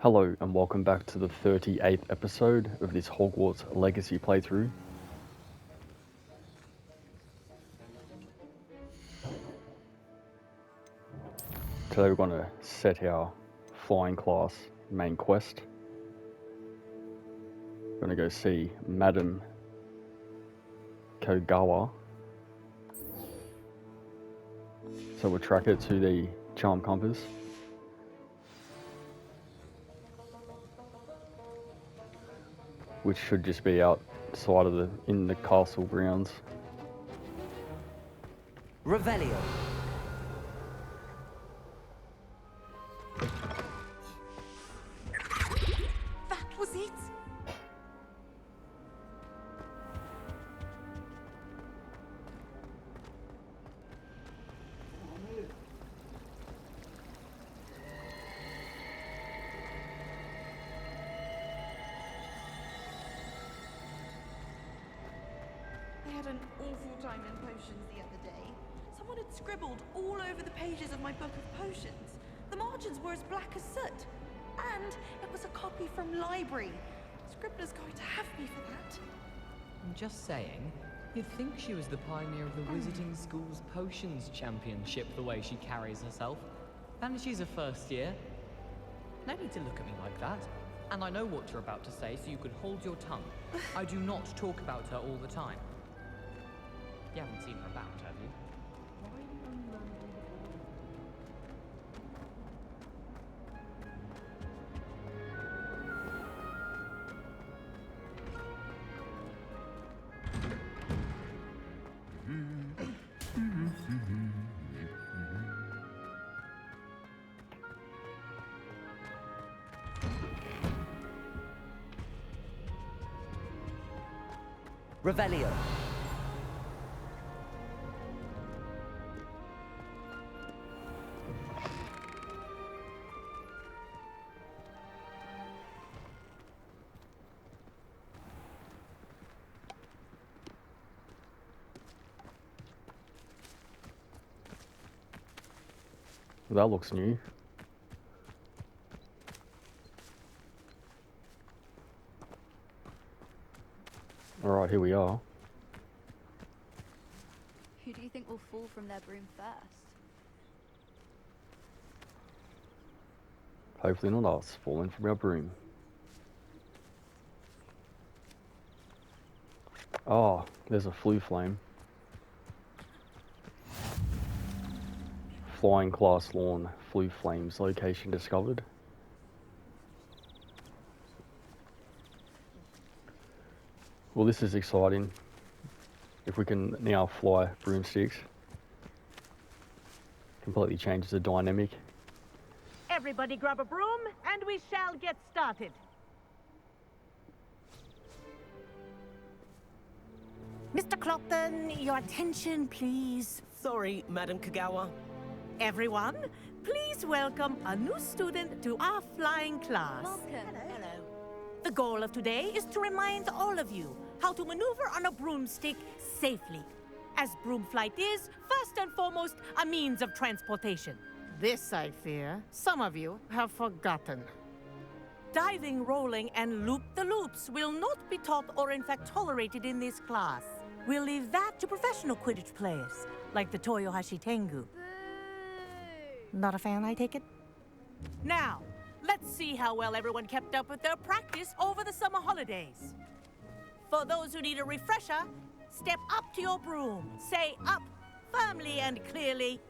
Hello and welcome back to the 38th episode of this Hogwarts Legacy playthrough. Today we're going to set our flying class main quest. We're going to go see Madam Kogawa. So we'll track her to the charm compass. Which should just be outside of in the castle grounds. Revelio. That was it? I had an awful time in potions the other day. Someone had scribbled all over the pages of my book of potions. The margins were as black as soot. And it was a copy from library. Scribbler's going to have me for that. I'm just saying, you'd think she was the pioneer of the Wizarding School's Potions Championship the way she carries herself. And she's a first year. No need to look at me like that. And I know what you're about to say, so you could hold your tongue. I do not talk about her all the time. You haven't seen her about, have you? Revelio. That looks new. Alright, here we are. Who do you think will fall from their broom first? Hopefully not us, falling from our broom. Oh, there's a flue flame. Flying class lawn, flue flames, location discovered. Well, this is exciting. If we can now fly broomsticks, completely changes the dynamic. Everybody grab a broom, and we shall get started. Mr. Clopton, your attention, please. Sorry, Madam Kogawa. Everyone, please welcome a new student to our flying class. Welcome. Hello. The goal of today is to remind all of you how to maneuver on a broomstick safely, as broom flight is, first and foremost, a means of transportation. This, I fear, some of you have forgotten. Diving, rolling, and loop-the-loops will not be taught or in fact tolerated in this class. We'll leave that to professional Quidditch players, like the Toyohashi Tengu. Not a fan, I take it? Now, let's see how well everyone kept up with their practice over the summer holidays. For those who need a refresher, step up to your broom, say up firmly and clearly,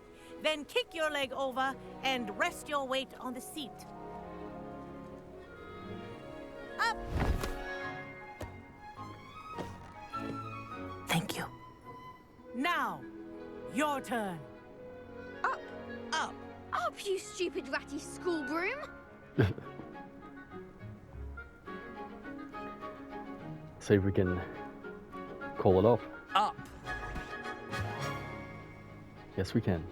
then kick your leg over and rest your weight on the seat. Up! Thank you. Now, your turn. Up, Up. up, you stupid ratty school broom! See if we can call it off. Up! Yes, we can.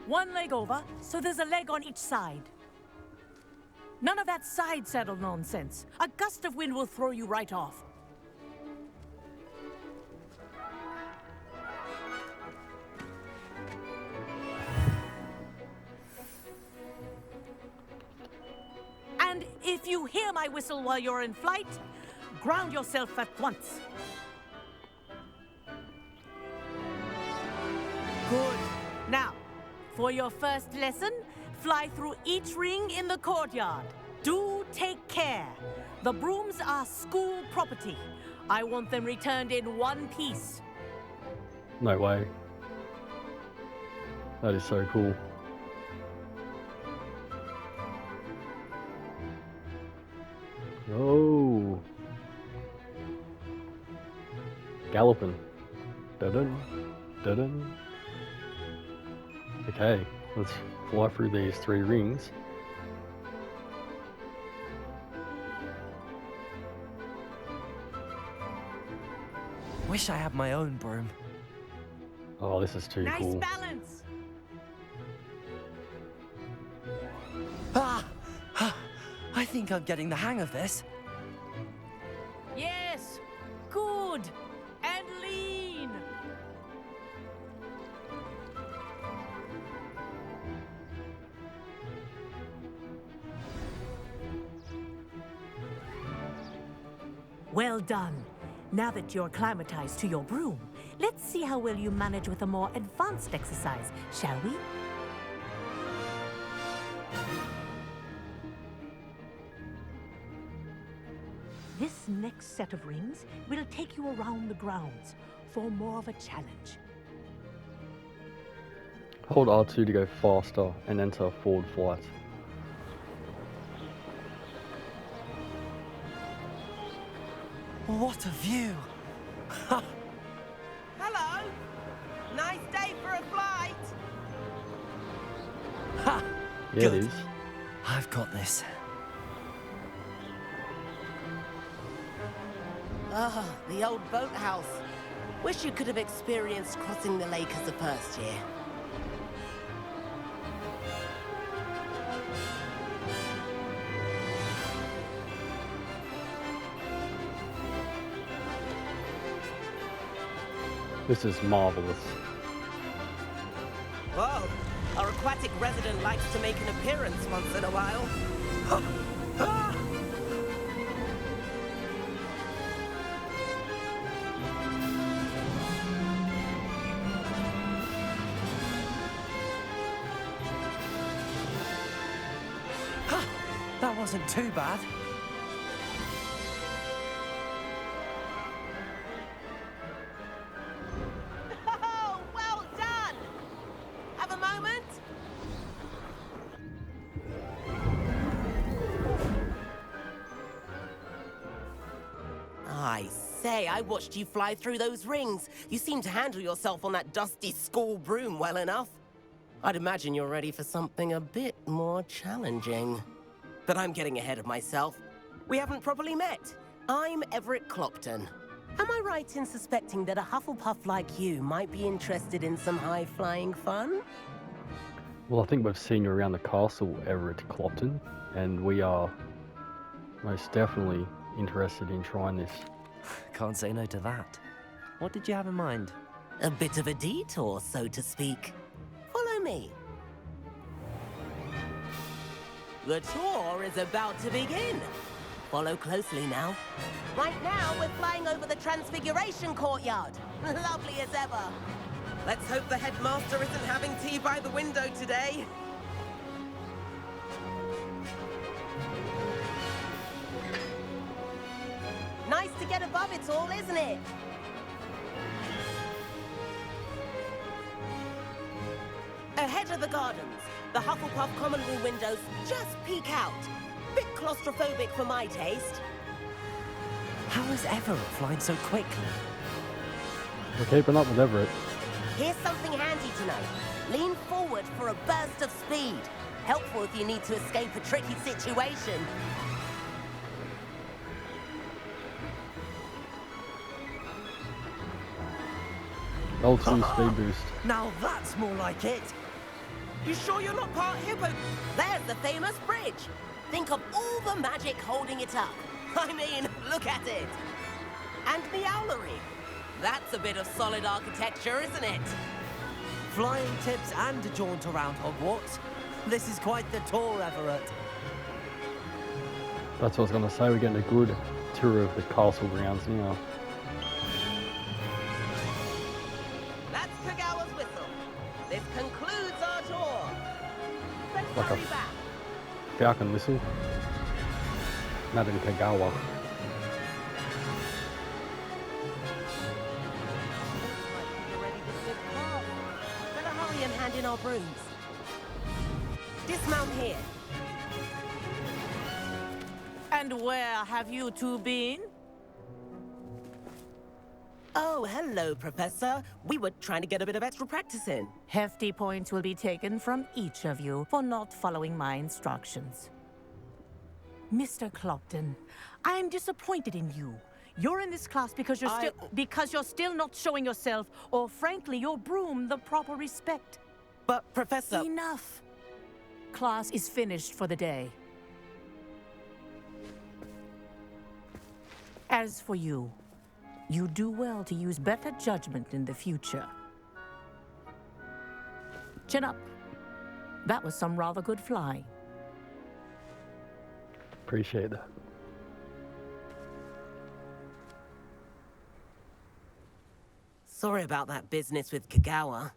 One leg over, so there's a leg on each side. None of that side saddle nonsense. A gust of wind will throw you right off. If you hear my whistle while you're in flight, ground yourself at once. Good. Now, for your first lesson, fly through each ring in the courtyard. Do take care. The brooms are school property. I want them returned in one piece. No way. That is so cool. Oh. Galloping. Dun-dun. Dun-dun. Okay, let's fly through these 3 rings. Wish I had my own broom. Oh, this is too Nice cool. balance. Ah! I think I'm getting the hang of this. Yes. Good. And lean. Well done. Now that you're acclimatized to your broom, let's see how well you manage with a more advanced exercise, shall we? This next set of rings will take you around the grounds for more of a challenge. Hold R2 to go faster and enter forward flight. What a view! Hello! Nice day for a flight! Ha! Yeah, Good. it is. I've got this. Ah, the old boathouse. Wish you could have experienced crossing the lake as a first year. This is marvelous. Whoa! Our aquatic resident likes to make an appearance once in a while. Ah! Ha! That wasn't too bad. Oh, well done! Have a moment? I say, I watched you fly through those rings. You seem to handle yourself on that dusty school broom well enough. I'd imagine you're ready for something a bit more challenging. But I'm getting ahead of myself. We haven't properly met. I'm Everett Clopton. Am I right in suspecting that a Hufflepuff like you might be interested in some high-flying fun? Well, I think we've seen you around the castle, Everett Clopton, and we are most definitely interested in trying this. Can't say no to that. What did you have in mind? A bit of a detour, so to speak. Follow me. The tour is about to begin. Follow closely now. Right now, we're flying over the Transfiguration Courtyard. Lovely as ever. Let's hope the headmaster isn't having tea by the window today. Nice to get above it all, isn't it? Ahead of the gardens, the Hufflepuff common room windows just peek out. Bit claustrophobic for my taste. How is Everett flying so quickly? We're keeping up with Everett. Here's something handy to know. Lean forward for a burst of speed. Helpful if you need to escape a tricky situation. L2 speed boost. Now that's more like it. You sure you're not part hippo? There's the famous bridge. Think of all the magic holding it up. I mean, look at it. And the owlery. That's a bit of solid architecture, isn't it? Flying tips and a jaunt around Hogwarts. This is quite the tour, Everett. That's what I was going to say. We're getting a good tour of the castle grounds now. That's Kogawa's whistle. This concludes our tour. Let's Like a hurry back. falcon whistle. Madam Kogawa. Looks like we're ready to shift off. Better hurry and hand in our brooms. Dismount here. And where have you two been? Oh, hello, Professor. We were trying to get a bit of extra practice in. Hefty points will be taken from each of you for not following my instructions. Mr. Clopton, I'm disappointed in you. You're in this class because you're still not showing yourself, or frankly, your broom the proper respect. But, Professor... Enough. Class is finished for the day. As for you, you do well to use better judgment in the future. Chin up. That was some rather good flying. Appreciate that. Sorry about that business with Kogawa,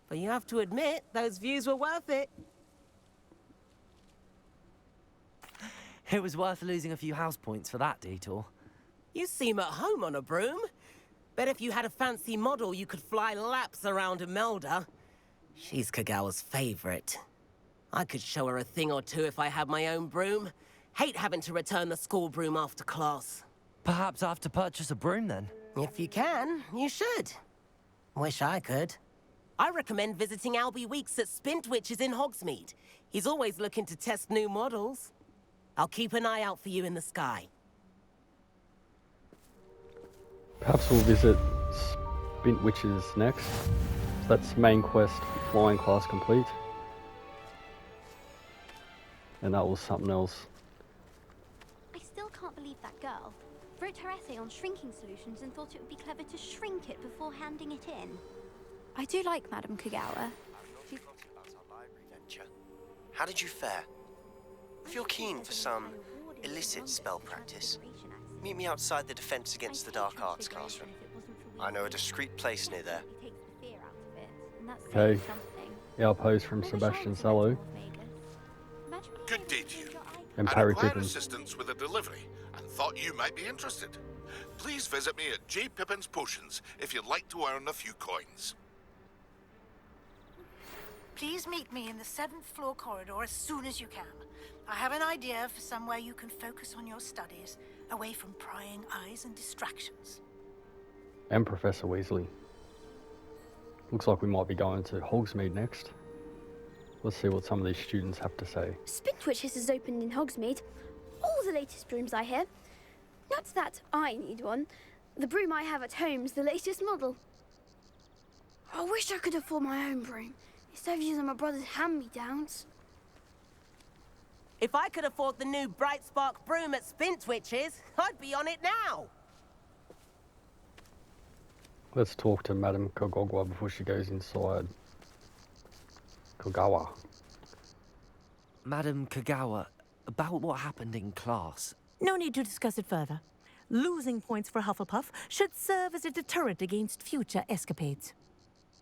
but you have to admit, those views were worth it. It was worth losing a few house points for that detour. You seem at home on a broom. Bet if you had a fancy model, you could fly laps around Imelda. She's Kogawa's favorite. I could show her a thing or two if I had my own broom. Hate having to return the school broom after class. Perhaps I have to purchase a broom then. If you can, you should. Wish I could. I recommend visiting Albie Weeks at Spintwitches in Hogsmeade. He's always looking to test new models. I'll keep an eye out for you in the sky. Perhaps we'll visit Spintwitches next. So that's main quest, flying class complete. And that was something else. I still can't believe that girl wrote her essay on shrinking solutions and thought it would be clever to shrink it before handing it in. I do like Madam Kogawa. How did you fare? If you're keen for some illicit spell practice, meet me outside the Defense Against the Dark Arts classroom. I know a discreet place near there. Okay, outpost from Sebastian Sallow Good day to you. and I Parry require Pippin. assistance with a delivery and thought you might be interested. Please visit me at J. Pippin's Potions if you'd like to earn a few coins. Please meet me in the 7th floor corridor as soon as you can. I have an idea for somewhere you can focus on your studies, away from prying eyes and distractions. And Professor Weasley. Looks like we might be going to Hogsmeade next. Let's see what some of these students have to say. Spintwitches is opened in Hogsmeade. All the latest brooms, I hear. Not that I need one. The broom I have at home's the latest model. I wish I could afford my own broom, instead of using my brother's hand-me-downs. If I could afford the new Bright Spark broom at Spintwitches, I'd be on it now. Let's talk to Madam Kogawa before she goes inside. Kogawa. Madam Kogawa, about what happened in class. No need to discuss it further. Losing points for Hufflepuff should serve as a deterrent against future escapades.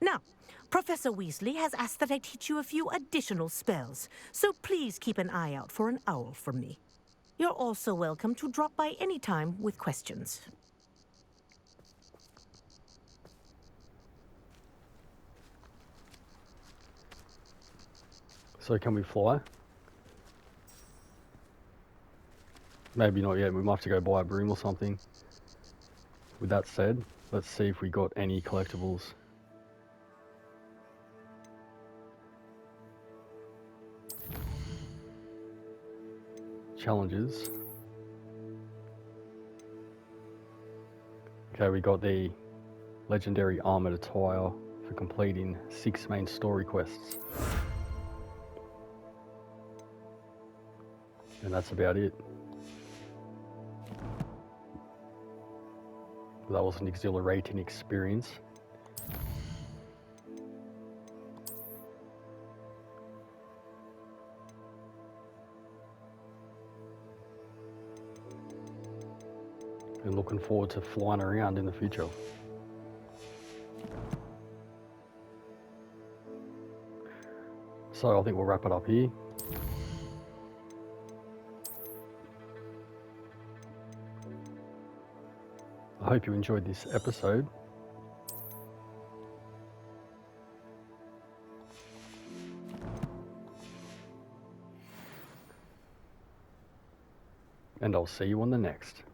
Now, Professor Weasley has asked that I teach you a few additional spells, so please keep an eye out for an owl from me. You're also welcome to drop by any time with questions. So can we fly? Maybe not yet, we might have to go buy a broom or something. With that said, let's see if we got any collectibles. Challenges. Okay, we got the legendary armored attire for completing 6 main story quests. And that's about it. That was an exhilarating experience. and looking forward to flying around in the future. So I think we'll wrap it up here. I hope you enjoyed this episode. And I'll see you on the next.